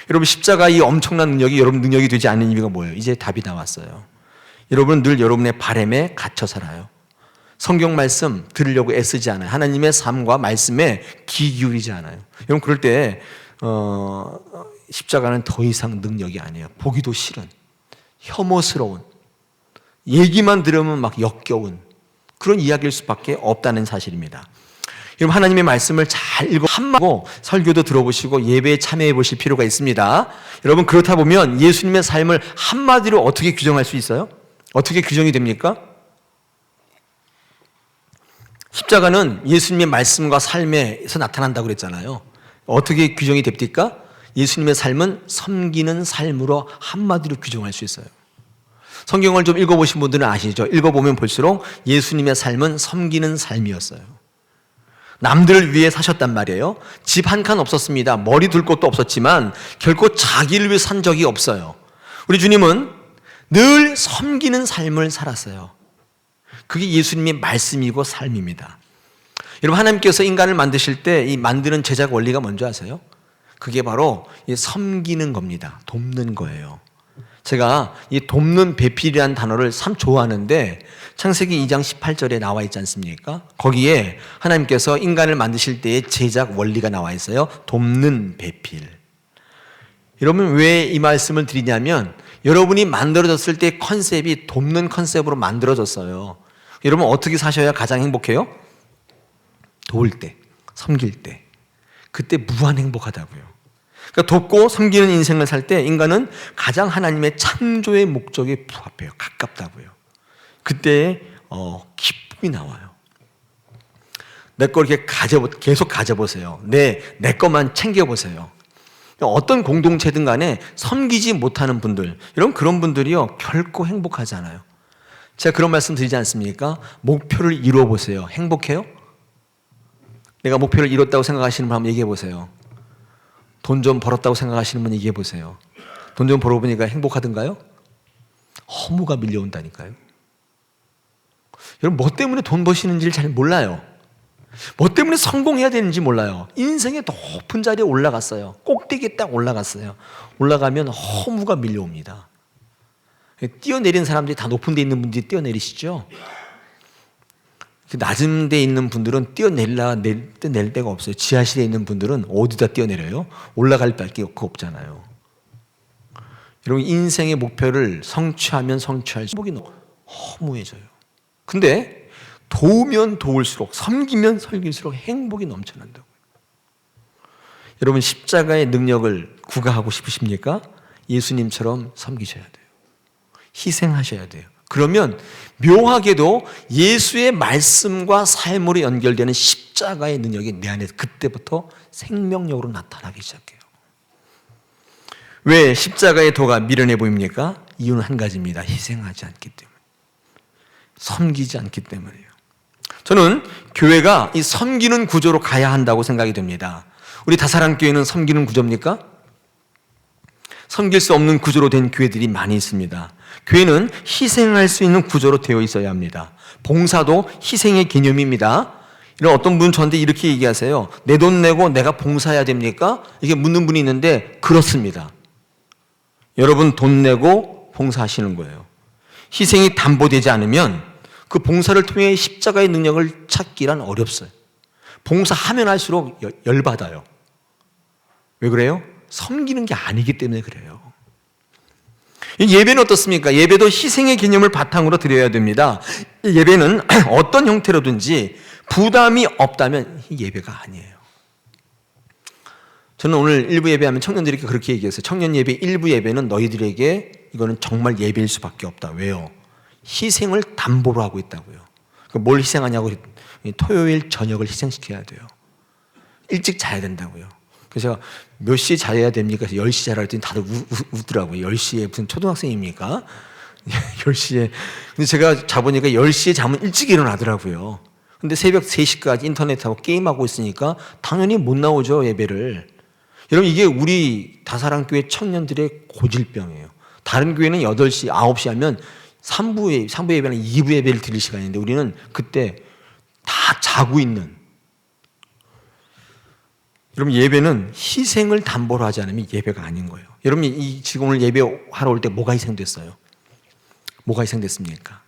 [SPEAKER 1] 여러분, 십자가 이 엄청난 능력이 여러분 능력이 되지 않는 이유가 뭐예요? 이제 답이 나왔어요. 여러분은 늘 여러분의 바람에 갇혀 살아요. 성경 말씀 들으려고 애쓰지 않아요. 하나님의 삶과 말씀에 귀 기울이지 않아요. 여러분, 그럴 때 십자가는 더 이상 능력이 아니에요. 보기도 싫은, 혐오스러운, 얘기만 들으면 막 역겨운 그런 이야기일 수밖에 없다는 사실입니다. 여러분, 하나님의 말씀을 잘 읽고 한마디고 설교도 들어보시고 예배에 참여해 보실 필요가 있습니다. 여러분, 그렇다 보면 예수님의 삶을 한마디로 어떻게 규정할 수 있어요? 어떻게 규정이 됩니까? 십자가는 예수님의 말씀과 삶에서 나타난다고 그랬잖아요. 어떻게 규정이 됩니까? 예수님의 삶은 섬기는 삶으로 한마디로 규정할 수 있어요. 성경을 좀 읽어보신 분들은 아시죠? 읽어보면 볼수록 예수님의 삶은 섬기는 삶이었어요. 남들을 위해 사셨단 말이에요. 집 한 칸 없었습니다. 머리 둘 곳도 없었지만 결코 자기를 위해 산 적이 없어요. 우리 주님은 늘 섬기는 삶을 살았어요. 그게 예수님의 말씀이고 삶입니다. 여러분, 하나님께서 인간을 만드실 때 이 만드는 제작 원리가 뭔지 아세요? 그게 바로 이 섬기는 겁니다. 돕는 거예요. 제가 이 돕는 배필이라는 단어를 참 좋아하는데 창세기 2장 18절에 나와 있지 않습니까? 거기에 하나님께서 인간을 만드실 때의 제작 원리가 나와 있어요. 돕는 배필. 여러분, 왜 이 말씀을 드리냐면 여러분이 만들어졌을 때 컨셉이 돕는 컨셉으로 만들어졌어요. 여러분, 어떻게 사셔야 가장 행복해요? 도울 때, 섬길 때. 그때 무한 행복하다고요. 그러니까 돕고 섬기는 인생을 살 때 인간은 가장 하나님의 창조의 목적에 부합해요. 가깝다고요. 그때 기쁨이 나와요. 내 거 이렇게 계속 가져보세요. 내 것만 챙겨보세요. 어떤 공동체든 간에 섬기지 못하는 분들, 여러분, 그런 분들이요 결코 행복하지 않아요. 제가 그런 말씀 드리지 않습니까? 목표를 이루어 보세요. 행복해요? 내가 목표를 이뤘다고 생각하시는 분 한번 얘기해 보세요. 돈 좀 벌었다고 생각하시는 분 얘기해 보세요. 돈 좀 벌어보니까 행복하던가요? 허무가 밀려온다니까요. 여러분, 뭐 때문에 돈 버시는지를 잘 몰라요. 뭐 때문에 성공해야 되는지 몰라요. 인생의 높은 자리에 올라갔어요. 꼭대기에 딱 올라갔어요. 올라가면 허무가 밀려옵니다. 뛰어내린 사람들이 다 높은 데 있는 분들이 뛰어내리시죠. 낮은 데 있는 분들은 내릴 데가 없어요. 지하실에 있는 분들은 어디다 뛰어내려요? 올라갈 밖에 없잖아요. 여러분, 인생의 목표를 성취하면 성취할수록 행복이 허무해져요. 근데 도우면 도울수록, 섬기면 섬길수록 행복이 넘쳐난다고요. 여러분, 십자가의 능력을 구가하고 싶으십니까? 예수님처럼 섬기셔야 돼요. 희생하셔야 돼요. 그러면 묘하게도 예수의 말씀과 삶으로 연결되는 십자가의 능력이 내 안에 그때부터 생명력으로 나타나기 시작해요. 왜 십자가의 도가 미련해 보입니까? 이유는 한 가지입니다. 희생하지 않기 때문에, 섬기지 않기 때문이에요. 저는 교회가 이 섬기는 구조로 가야 한다고 생각이 됩니다. 우리 다사랑교회는 섬기는 구조입니까? 섬길 수 없는 구조로 된 교회들이 많이 있습니다. 교회는 희생할 수 있는 구조로 되어 있어야 합니다. 봉사도 희생의 개념입니다. 이런 어떤 분은 저한테 이렇게 얘기하세요. 내 돈 내고 내가 봉사해야 됩니까? 이렇게 묻는 분이 있는데 그렇습니다. 여러분, 돈 내고 봉사하시는 거예요. 희생이 담보되지 않으면 그 봉사를 통해 십자가의 능력을 찾기란 어렵어요. 봉사하면 할수록 열받아요. 왜 그래요? 섬기는 게 아니기 때문에 그래요. 예배는 어떻습니까? 예배도 희생의 개념을 바탕으로 드려야 됩니다. 예배는 어떤 형태로든지 부담이 없다면 예배가 아니에요. 저는 오늘 일부 예배하면 청년들에게 그렇게 얘기했어요. 청년 예배 일부 예배는 너희들에게 이거는 정말 예배일 수밖에 없다. 왜요? 희생을 담보로 하고 있다고요. 뭘 희생하냐고, 토요일 저녁을 희생시켜야 돼요. 일찍 자야 된다고요. 그래서 제가 몇 시에 자야 됩니까? 10시 자라 했더니 다들 웃더라고요. 10시에 무슨 초등학생입니까? 10시에. 근데 제가 자보니까 10시에 자면 일찍 일어나더라고요. 근데 새벽 3시까지 인터넷하고 게임하고 있으니까 당연히 못 나오죠, 예배를. 여러분, 이게 우리 다사랑교회 청년들의 고질병이에요. 다른 교회는 8시, 9시 하면 3부 예배나 2부 예배를 드릴 시간인데 우리는 그때 다 자고 있는. 여러분, 예배는 희생을 담보로 하지 않으면 예배가 아닌 거예요. 여러분, 지금 오늘 예배하러 올 때 뭐가 희생됐어요? 뭐가 희생됐습니까?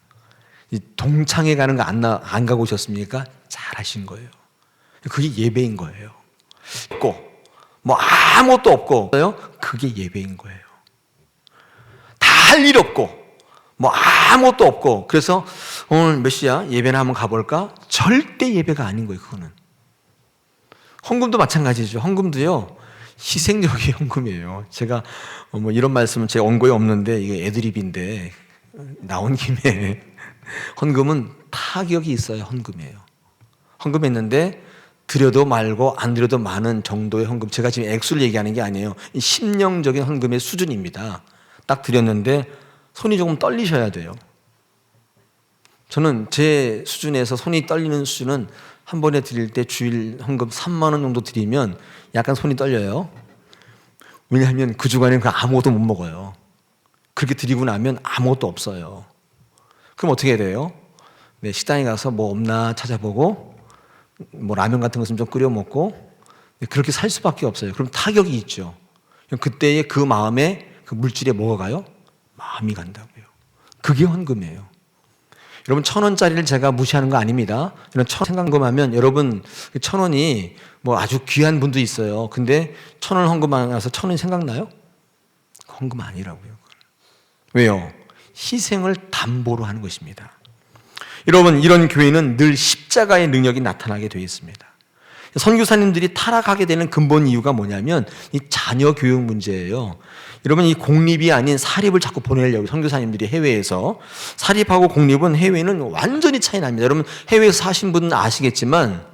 [SPEAKER 1] 동창회 가는 거 안 가고 오셨습니까? 잘하신 거예요. 그게 예배인 거예요. 뭐 아무것도 없고 그게 예배인 거예요. 다 할 일 없고 뭐 아무것도 없고 그래서 오늘 몇 시야? 예배나 한번 가볼까? 절대 예배가 아닌 거예요. 그거는. 헌금도 마찬가지죠. 헌금도요, 희생력이 헌금이에요. 제가 뭐 이런 말씀은 제 원고에 없는데 이게 애드립인데 나온 김에 헌금은 타격이 있어야 헌금이에요. 헌금했는데 드려도 말고 안 드려도 많은 정도의 헌금. 제가 지금 액수를 얘기하는 게 아니에요. 심령적인 헌금의 수준입니다. 딱 드렸는데 손이 조금 떨리셔야 돼요. 저는 제 수준에서 손이 떨리는 수준은 한 번에 드릴 때 주일 헌금 3만 원 정도 드리면 약간 손이 떨려요. 왜냐하면 그 주간에는 아무것도 못 먹어요. 그렇게 드리고 나면 아무것도 없어요. 그럼 어떻게 해야 돼요? 네, 식당에 가서 뭐 없나 찾아보고 뭐 라면 같은 것은 좀 끓여 먹고 그렇게 살 수밖에 없어요. 그럼 타격이 있죠. 그때의 그 마음에 그 물질에 뭐가 가요? 마음이 간다고요. 그게 헌금이에요. 여러분, 1,000원짜리를 제가 무시하는 거 아닙니다. 이런 생각하면 여러분 1,000원이 뭐 아주 귀한 분도 있어요. 근데 1,000원 헌금하고 나서 1,000원이 생각나요? 헌금 아니라고요. 왜요? 희생을 담보로 하는 것입니다. 여러분, 이런 교회는 늘 십자가의 능력이 나타나게 되어 있습니다. 선교사님들이 타락하게 되는 근본 이유가 뭐냐면 이 자녀 교육 문제예요. 여러분, 이 공립이 아닌 사립을 자꾸 보내려고 선교사님들이 해외에서. 사립하고 공립은 해외는 완전히 차이 납니다. 여러분, 해외에서 사신 분은 아시겠지만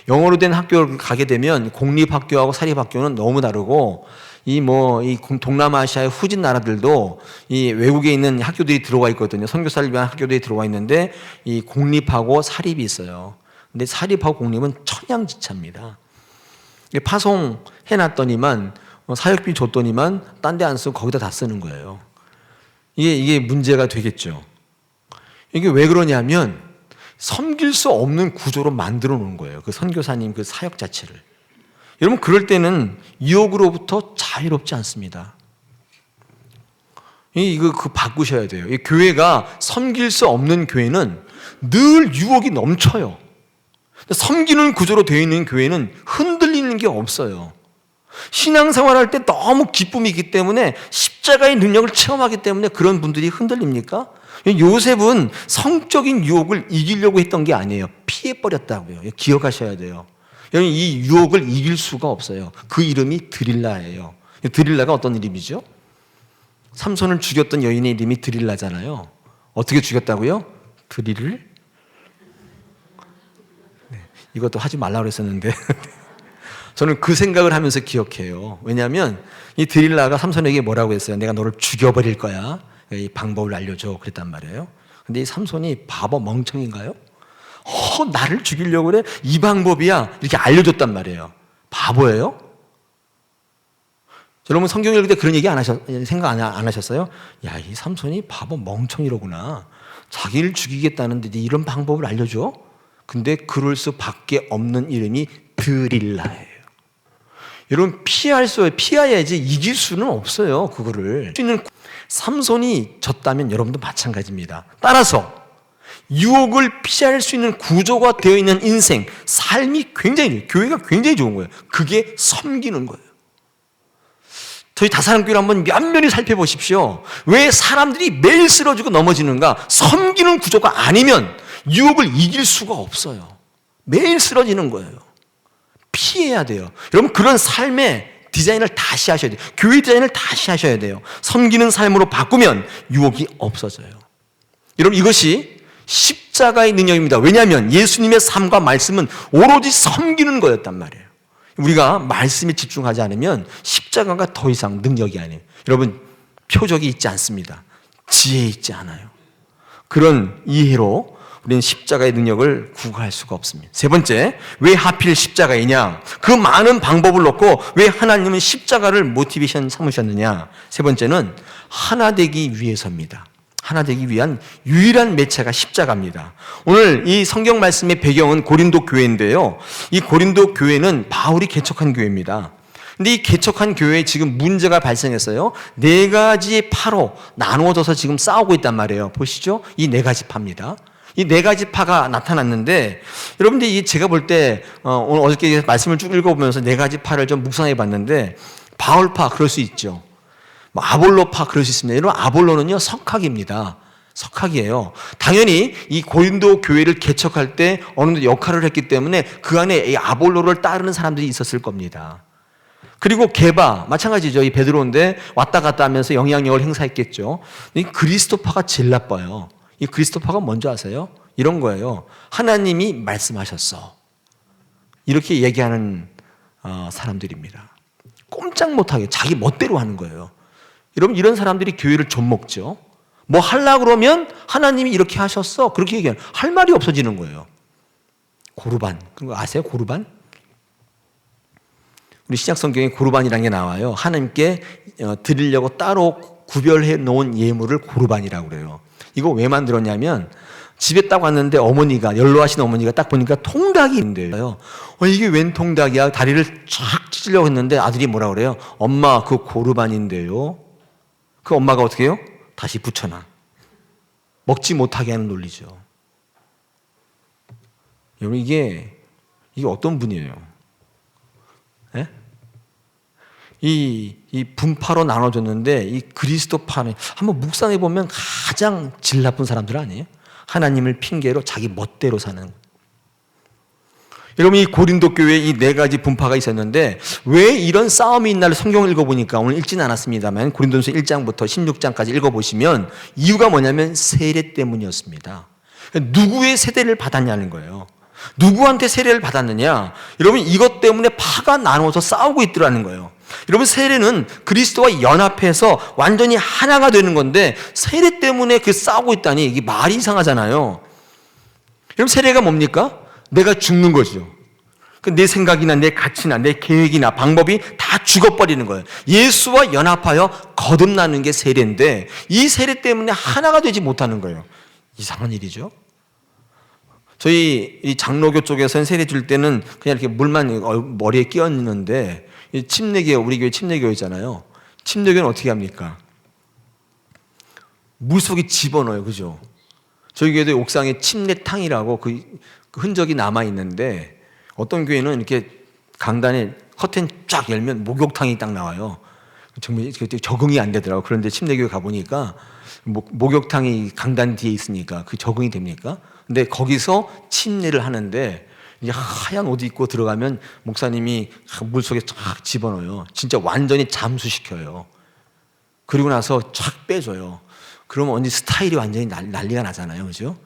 [SPEAKER 1] 영어로 된 학교를 가게 되면 공립학교하고 사립학교는 너무 다르고 이 동남아시아의 후진 나라들도 이 외국에 있는 학교들이 들어와 있거든요. 선교사를 위한 학교들이 들어와 있는데 이 공립하고 사립이 있어요. 근데 사립하고 공립은 천양지차입니다. 파송해놨더니만 사역비 줬더니만 딴 데 안 쓰고 거기다 다 쓰는 거예요. 이게 문제가 되겠죠. 이게 왜 그러냐면 섬길 수 없는 구조로 만들어 놓은 거예요. 그 선교사님 그 사역 자체를. 여러분, 그럴 때는 유혹으로부터 자유롭지 않습니다. 이거 바꾸셔야 돼요. 이 교회가 섬길 수 없는 교회는 늘 유혹이 넘쳐요. 섬기는 구조로 되어 있는 교회는 흔들리는 게 없어요. 신앙생활 할 때 너무 기쁨이 있기 때문에 십자가의 능력을 체험하기 때문에 그런 분들이 흔들립니까? 요셉은 성적인 유혹을 이기려고 했던 게 아니에요. 피해버렸다고요. 기억하셔야 돼요. 여러분, 이 유혹을 이길 수가 없어요. 그 이름이 드릴라예요. 드릴라가 어떤 이름이죠? 삼손을 죽였던 여인의 이름이 드릴라잖아요. 어떻게 죽였다고요? 드릴을? 네, 이것도 하지 말라고 그랬었는데 저는 그 생각을 하면서 기억해요. 왜냐하면 이 드릴라가 삼손에게 뭐라고 했어요? 내가 너를 죽여버릴 거야. 이 방법을 알려줘. 그랬단 말이에요. 근데 이 삼손이 바보 멍청인가요? 나를 죽이려고 그래? 이 방법이야. 이렇게 알려줬단 말이에요. 바보예요? 여러분, 성경 읽을 때 그런 얘기 생각 안 하셨어요? 야, 이 삼손이 바보 멍청이로구나. 자기를 죽이겠다는데 이런 방법을 알려줘? 근데 그럴 수밖에 없는 이름이 드릴라예요. 여러분, 피해야지 이길 수는 없어요. 그거를. 삼손이 졌다면 여러분도 마찬가지입니다. 따라서 유혹을 피할 수 있는 구조가 되어 있는 인생, 삶이 교회가 굉장히 좋은 거예요. 그게 섬기는 거예요. 저희 다사랑교회를 한번 면면히 살펴보십시오. 왜 사람들이 매일 쓰러지고 넘어지는가? 섬기는 구조가 아니면 유혹을 이길 수가 없어요. 매일 쓰러지는 거예요. 피해야 돼요. 여러분, 그런 삶의 디자인을 다시 하셔야 돼요. 교회 디자인을 다시 하셔야 돼요. 섬기는 삶으로 바꾸면 유혹이 없어져요. 여러분, 이것이 십자가의 능력입니다. 왜냐하면 예수님의 삶과 말씀은 오로지 섬기는 거였단 말이에요. 우리가 말씀에 집중하지 않으면 십자가가 더 이상 능력이 아니에요. 여러분, 표적이 있지 않습니다. 지혜 있지 않아요. 그런 이해로 우리는 십자가의 능력을 구가할 수가 없습니다. 세 번째, 왜 하필 십자가이냐? 그 많은 방법을 놓고 왜 하나님은 십자가를 모티베이션 삼으셨느냐? 세 번째는 하나 되기 위해서입니다. 하나 되기 위한 유일한 매체가 십자가입니다. 오늘 이 성경 말씀의 배경은 고린도 교회인데요. 이 고린도 교회는 바울이 개척한 교회입니다. 근데 이 개척한 교회에 지금 문제가 발생했어요. 네 가지 파로 나누어져서 지금 싸우고 있단 말이에요. 보시죠. 이 네 가지 파입니다. 이 네 가지 파가 나타났는데, 여러분들 제가 볼 때 오늘 어저께 말씀을 쭉 읽어보면서 네 가지 파를 좀 묵상해 봤는데, 바울파 그럴 수 있죠. 아볼로파 그럴 수 있습니다. 여러분, 아볼로는요 석학입니다. 석학이에요. 당연히 이 고린도 교회를 개척할 때 어느 정도 역할을 했기 때문에 그 안에 이 아볼로를 따르는 사람들이 있었을 겁니다. 그리고 게바 마찬가지죠. 이 베드로인데 왔다 갔다 하면서 영향력을 행사했겠죠. 이 그리스도파가 제일 나빠요. 이 그리스도파가 뭔지 아세요? 이런 거예요. 하나님이 말씀하셨어. 이렇게 얘기하는 사람들입니다. 꼼짝 못하게 자기 멋대로 하는 거예요. 여러분, 이런 사람들이 교회를 좀 먹죠. 뭐 하려고 그러면 하나님이 이렇게 하셨어. 그렇게 얘기하는, 할 말이 없어지는 거예요. 고르반. 그거 아세요? 고르반? 우리 신약 성경에 고르반이라는 게 나와요. 하나님께 드리려고 따로 구별해 놓은 예물을 고르반이라고 그래요. 이거 왜 만들었냐면 집에 딱 왔는데 어머니가, 연로하신 어머니가 딱 보니까 통닭이 있는데요. 이게 웬 통닭이야? 다리를 쫙 찢으려고 했는데 아들이 뭐라 그래요? 엄마, 그 고르반인데요. 그 엄마가 어떻게 해요? 다시 붙여놔. 먹지 못하게 하는 논리죠. 여러분, 이게 어떤 분이에요? 예? 이 분파로 나눠졌는데 이 그리스도파는 한번 묵상해 보면 가장 질 나쁜 사람들 아니에요? 하나님을 핑계로 자기 멋대로 사는. 여러분, 이 고린도 교회에 이 네 가지 분파가 있었는데 왜 이런 싸움이 있나를 성경을 읽어보니까, 오늘 읽지는 않았습니다만 고린도전서 1장부터 16장까지 읽어보시면 이유가 뭐냐면 세례 때문이었습니다. 누구의 세례를 받았냐는 거예요. 누구한테 세례를 받았느냐? 여러분, 이것 때문에 파가 나눠서 싸우고 있더라는 거예요. 여러분, 세례는 그리스도와 연합해서 완전히 하나가 되는 건데 세례 때문에 그 싸우고 있다니 이게 말이 이상하잖아요. 여러분, 세례가 뭡니까? 내가 죽는 거죠. 내 생각이나 내 가치나 내 계획이나 방법이 다 죽어버리는 거예요. 예수와 연합하여 거듭나는 게 세례인데 이 세례 때문에 하나가 되지 못하는 거예요. 이상한 일이죠. 저희 이 장로교 쪽에서는 세례 줄 때는 그냥 이렇게 물만 머리에 끼얹는데, 침례교, 우리 교회 침례교회잖아요. 침례교는 어떻게 합니까? 물속에 집어넣어요. 그죠? 저희 교회도 옥상에 침례탕이라고 그 흔적이 남아있는데, 어떤 교회는 이렇게 강단에 커튼 쫙 열면 목욕탕이 딱 나와요. 정말 적응이 안 되더라고요. 그런데 침례교회 가보니까 목욕탕이 강단 뒤에 있으니까 그 적응이 됩니까? 근데 거기서 침례를 하는데 이제 하얀 옷 입고 들어가면 목사님이 물속에 쫙 집어넣어요. 진짜 완전히 잠수시켜요. 그리고 나서 쫙 빼줘요. 그러면 언니 스타일이 완전히 난리가 나잖아요. 그죠?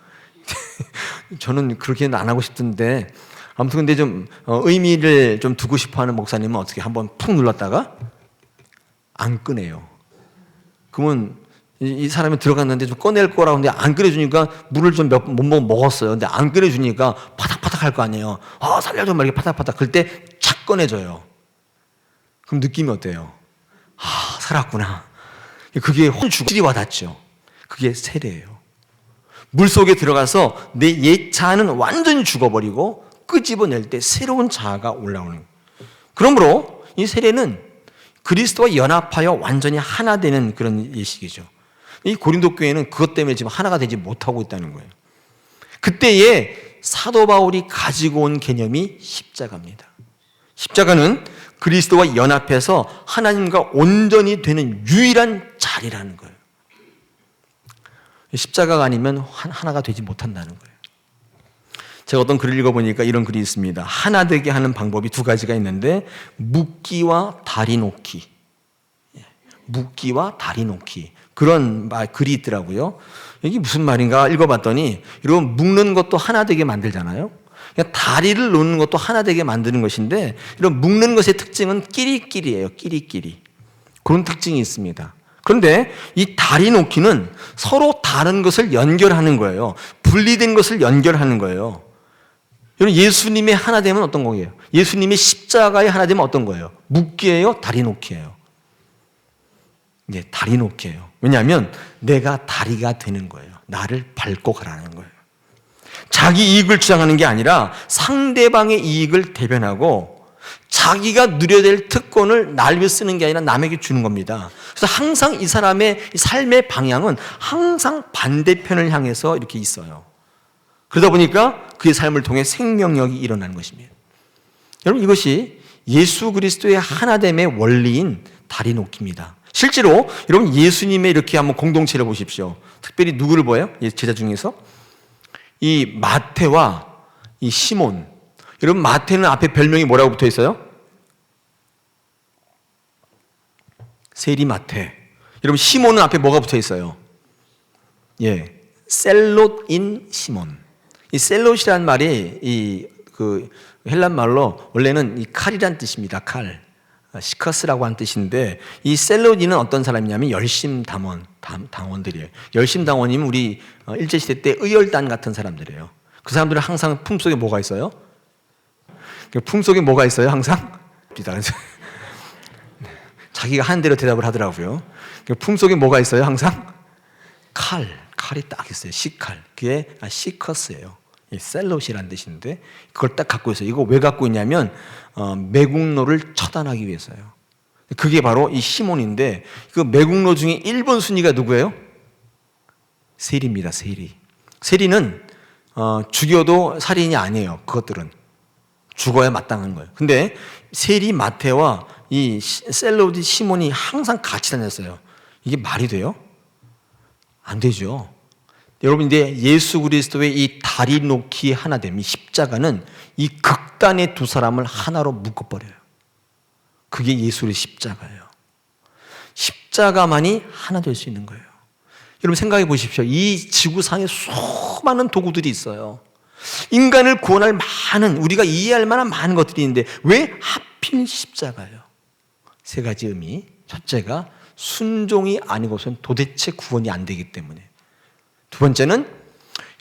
[SPEAKER 1] 저는 그렇게는 안 하고 싶던데, 아무튼 근데 좀 의미를 좀 두고 싶어 하는 목사님은 어떻게 한번 푹 눌렀다가 안 꺼내요. 그러면 이 사람이 들어갔는데 좀 꺼낼 거라고 하는데 안 꺼내주니까 물을 좀 못 먹었어요. 근데 안 꺼내주니까 파닥파닥 할 거 아니에요. 살려줘 막 이렇게 파닥파닥. 그럴 때 착 꺼내줘요. 그럼 느낌이 어때요? 살았구나. 그게 혼줄이 와닿죠. 그게 세례예요. 물속에 들어가서 내 옛 자아는 완전히 죽어버리고 끄집어낼 때 새로운 자아가 올라오는 거예요. 그러므로 이 세례는 그리스도와 연합하여 완전히 하나 되는 그런 예식이죠. 이 고린도 교회는 그것 때문에 지금 하나가 되지 못하고 있다는 거예요. 그때에 사도 바울이 가지고 온 개념이 십자가입니다. 십자가는 그리스도와 연합해서 하나님과 온전히 되는 유일한 자리라는 거예요. 십자가가 아니면 하나가 되지 못한다는 거예요. 제가 어떤 글을 읽어보니까 이런 글이 있습니다. 하나 되게 하는 방법이 두 가지가 있는데, 묶기와 다리 놓기. 묶기와 다리 놓기. 그런 글이 있더라고요. 이게 무슨 말인가 읽어봤더니, 여러분, 묶는 것도 하나 되게 만들잖아요. 다리를 놓는 것도 하나 되게 만드는 것인데, 이런 묶는 것의 특징은 끼리끼리예요. 끼리끼리. 그런 특징이 있습니다. 그런데 이 다리 놓기는 서로 다른 것을 연결하는 거예요. 분리된 것을 연결하는 거예요. 여러분, 예수님의 하나 되면 어떤 거예요? 예수님의 십자가의 하나 되면 어떤 거예요? 묶기예요? 다리 놓기예요? 네, 다리 놓기예요. 왜냐하면 내가 다리가 되는 거예요. 나를 밟고 가라는 거예요. 자기 이익을 주장하는 게 아니라 상대방의 이익을 대변하고 자기가 누려야 될 특권을 날 위해 쓰는 게 아니라 남에게 주는 겁니다. 그래서 항상 이 사람의 삶의 방향은 항상 반대편을 향해서 이렇게 있어요. 그러다 보니까 그의 삶을 통해 생명력이 일어나는 것입니다. 여러분, 이것이 예수 그리스도의 하나됨의 원리인 다리 놓기입니다. 실제로 여러분, 예수님의 이렇게 한번 공동체를 보십시오. 특별히 누구를 보여요? 제자 중에서 이 마태와 이 시몬. 여러분, 마태는 앞에 별명이 뭐라고 붙어 있어요? 세리 마태. 여러분, 시몬은 앞에 뭐가 붙어 있어요? 예, 셀롯인 시몬. 이 셀롯이라는 말이 그 헬란 말로 원래는 이 칼이란 뜻입니다. 칼. 시커스라고 하는 뜻인데, 이 셀롯이는 어떤 사람이냐면 당원들이에요. 열심당원이면 우리 일제시대 때 의열단 같은 사람들이에요. 그 사람들은 항상 품속에 뭐가 있어요? 품속에 뭐가 있어요? 항상? 자기가 하는 대로 대답을 하더라고요. 품속에 뭐가 있어요? 항상? 칼이 딱 있어요. 시칼. 그게 시커스예요. 셀롯이라는 뜻인데 그걸 딱 갖고 있어요. 이거 왜 갖고 있냐면 매국노를 처단하기 위해서요. 그게 바로 이 시몬인데, 그 매국노 중에 1번 순위가 누구예요? 세리입니다. 세리는 죽여도 살인이 아니에요. 그것들은 죽어야 마땅한 거예요. 근데 세리 마태와 이 셀롯이 시몬이 항상 같이 다녔어요. 이게 말이 돼요? 안 되죠. 여러분, 이제 예수 그리스도의 이 다리 놓기 하나됨, 이 십자가는 이 극단의 두 사람을 하나로 묶어버려요. 그게 예수의 십자가예요. 십자가만이 하나 될 수 있는 거예요. 여러분, 생각해 보십시오. 이 지구상에 수많은 도구들이 있어요. 인간을 구원할 많은, 우리가 이해할 만한 많은 것들이 있는데 왜 하필 십자가예요? 세 가지 의미. 첫째가 순종이 아니고선 도대체 구원이 안 되기 때문에. 두 번째는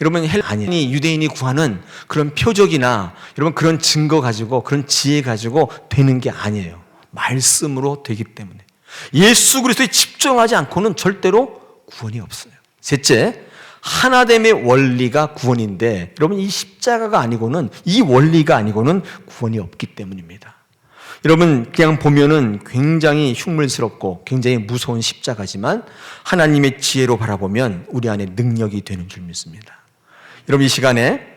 [SPEAKER 1] 여러분, 유대인이 구하는 그런 표적이나 여러분 그런 증거 가지고, 그런 지혜 가지고 되는 게 아니에요. 말씀으로 되기 때문에. 예수 그리스도에 집중하지 않고는 절대로 구원이 없어요. 셋째, 하나됨의 원리가 구원인데 여러분, 이 십자가가 아니고는, 이 원리가 아니고는 구원이 없기 때문입니다. 여러분, 그냥 보면은 굉장히 흉물스럽고 굉장히 무서운 십자가지만 하나님의 지혜로 바라보면 우리 안에 능력이 되는 줄 믿습니다. 여러분, 이 시간에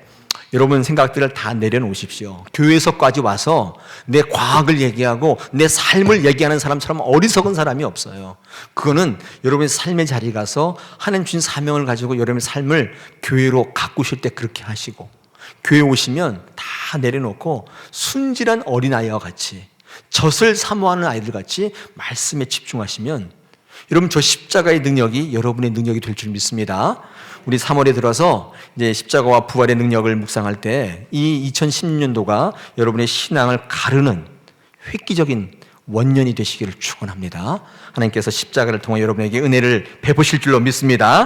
[SPEAKER 1] 여러분 생각들을 다 내려놓으십시오. 교회에서까지 와서 내 과학을 얘기하고 내 삶을 얘기하는 사람처럼 어리석은 사람이 없어요. 그거는 여러분의 삶의 자리에 가서 하나님 주신 사명을 가지고 여러분의 삶을 교회로 가꾸실 때 그렇게 하시고, 교회 오시면 다 내려놓고 순진한 어린아이와 같이, 젖을 사모하는 아이들 같이 말씀에 집중하시면 여러분, 저 십자가의 능력이 여러분의 능력이 될 줄 믿습니다. 우리 3월에 들어서 이제 십자가와 부활의 능력을 묵상할 때 이 2016년도가 여러분의 신앙을 가르는 획기적인 원년이 되시기를 축원합니다. 하나님께서 십자가를 통해 여러분에게 은혜를 베푸실 줄로 믿습니다.